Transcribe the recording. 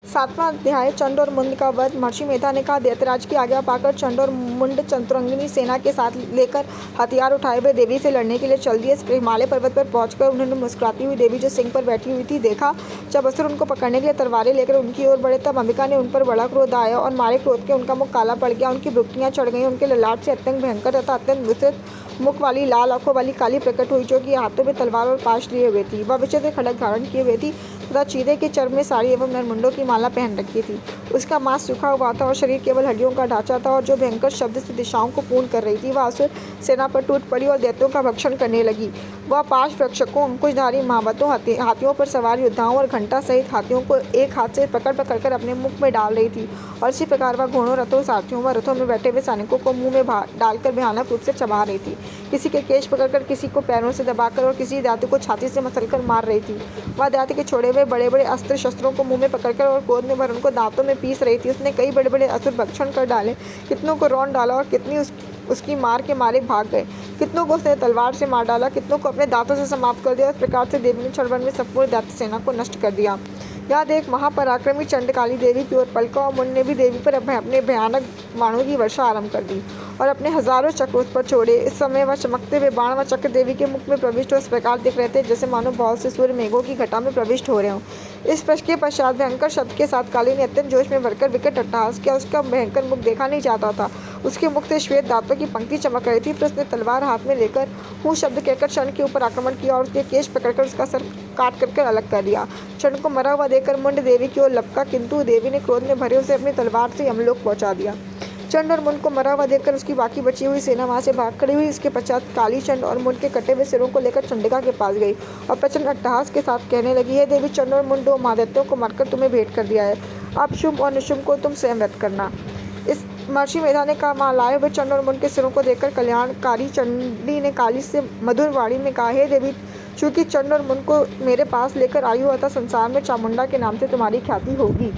सातवां अध्याय चंड और मुंड का वध। महर्षि मेधा ने कहा, दैत्यराज की आज्ञा पाकर चंड और मुंड चतुरंगिनी सेना के साथ लेकर हथियार उठाए हुए देवी से लड़ने के लिए चल दिए। हिमालय पर्वत पर पहुंचकर उन्होंने मुस्कुराती हुई देवी जो सिंह पर बैठी हुई थी देखा। जब असुर उनको पकड़ने के लिए तलवारें लेकर उनकी ओर बढ़े तब अंबिका ने उन पर बड़ा क्रोध आया और मारे क्रोध के उनका मुख काला पड़ गया, उनकी भ्रुकुटियां चढ़ गईं, उनके ललाट से अत्यंत भयंकर तथा अत्यंत विस्तृत मुख वाली लाल आंखों वाली काली प्रकट हुई, जो कि हाथों में तलवार और पाश लिए हुए थी। वह विचित्र खड्ग धारण किए हुए थी तथा चीरे के चर्म में साड़ी एवं नरमुंडों की माला पहन रखी थी। उसका मांस सूखा हुआ था और शरीर केवल हड्डियों का ढांचा था और जो भयंकर शब्द से दिशाओं को पूर्ण कर रही थी। वह असुर सेना पर टूट पड़ी और दैत्यों का भक्षण करने लगी। वह पाश रक्षकों, अंकुशधारी महावतों, हाथियों पर सवार योद्धाओं और घंटा सहित हाथियों को एक हाथ से पकड़ कर अपने मुख में डाल रही थी और इसी प्रकार वह घोड़ों, रथों, सारथियों व रथों में बैठे हुए सैनिकों को मुंह में डालकर भयानक रूप से चबा रही थी। किसी के केश पकड़कर, किसी को पैरों से दबाकर और किसी दांत को छाती से मसलकर मार रही थी। वह दांत के छोड़े हुए बड़े बड़े अस्त्र शस्त्रों को मुंह में पकड़कर और गोद में भर उनको दांतों में पीस रही थी। उसने कई बड़े बड़े असुर भक्षण कर डाले, कितनों को रौंद डाला और कितनी उसकी मार के मारे भाग गए। कितनों को उसने तलवार से मार डाला, कितनों को अपने दांतों से समाप्त कर दिया। इस प्रकार से देवी ने क्षण भर में संपूर्ण दैत्य सेना को नष्ट कर दिया। यह देख महापराक्रमी चंडकाली देवी की ओर पलका और मुंड ने भी देवी पर अपने भयानक बाणों की वर्षा आरंभ कर दी और अपने हजारों चक्र उस पर छोड़े। इस समय वह चमकते हुए बाण व चक्र देवी के मुख में प्रविष्ट हो इस प्रकार दिख रहे थे जैसे मानो बहुत से सूर्य मेघों की घटा में प्रविष्ट हो रहे हों। इस के पश्चात भयंकर शब्द के साथ काली ने अत्यंत जोश में भरकर विकट अट्टहास किया। उसका भयंकर मुख देखा नहीं जाता था, उसके मुख से श्वेत दांतों की पंक्ति चमक रही थी। फिर उसने तलवार हाथ में लेकर हूँ शब्द कहकर क्षण के ऊपर आक्रमण किया और उसके केश पकड़कर उसका सर काट कर अलग कर दिया। क्षण को मरा हुआ देखकर मुंड देवी की ओर लपका, किंतु देवी ने क्रोध में भरे उसे अपनी तलवार से यमलोक पहुंचा दिया। चंड और मुंड को मरा हुआ देखकर उसकी बाकी बची हुई सेना वहां से भाग खड़ी हुई। इसके पश्चात काली चंड और मुंड के कटे हुए सिरों को लेकर चंडिका के पास गई और प्रचंड अट्टहास के साथ कहने लगी, हे देवी, चंड और मुंड दो महादैत्यों को मारकर तुम्हें भेंट कर दिया है। अब शुभ और निशुभ को तुम स्वयं वध करना। इस महर्षि मेधा ने कहा, मालाए हुए चंड और मुंड के सिरों को देखकर कल्याणकारी चंडी ने काली से मधुर वाणी में कहा, हे देवी, चूंकि चंड और मुंड को मेरे पास लेकर आई हो अतः संसार में चामुंडा के नाम से तुम्हारी ख्याति होगी।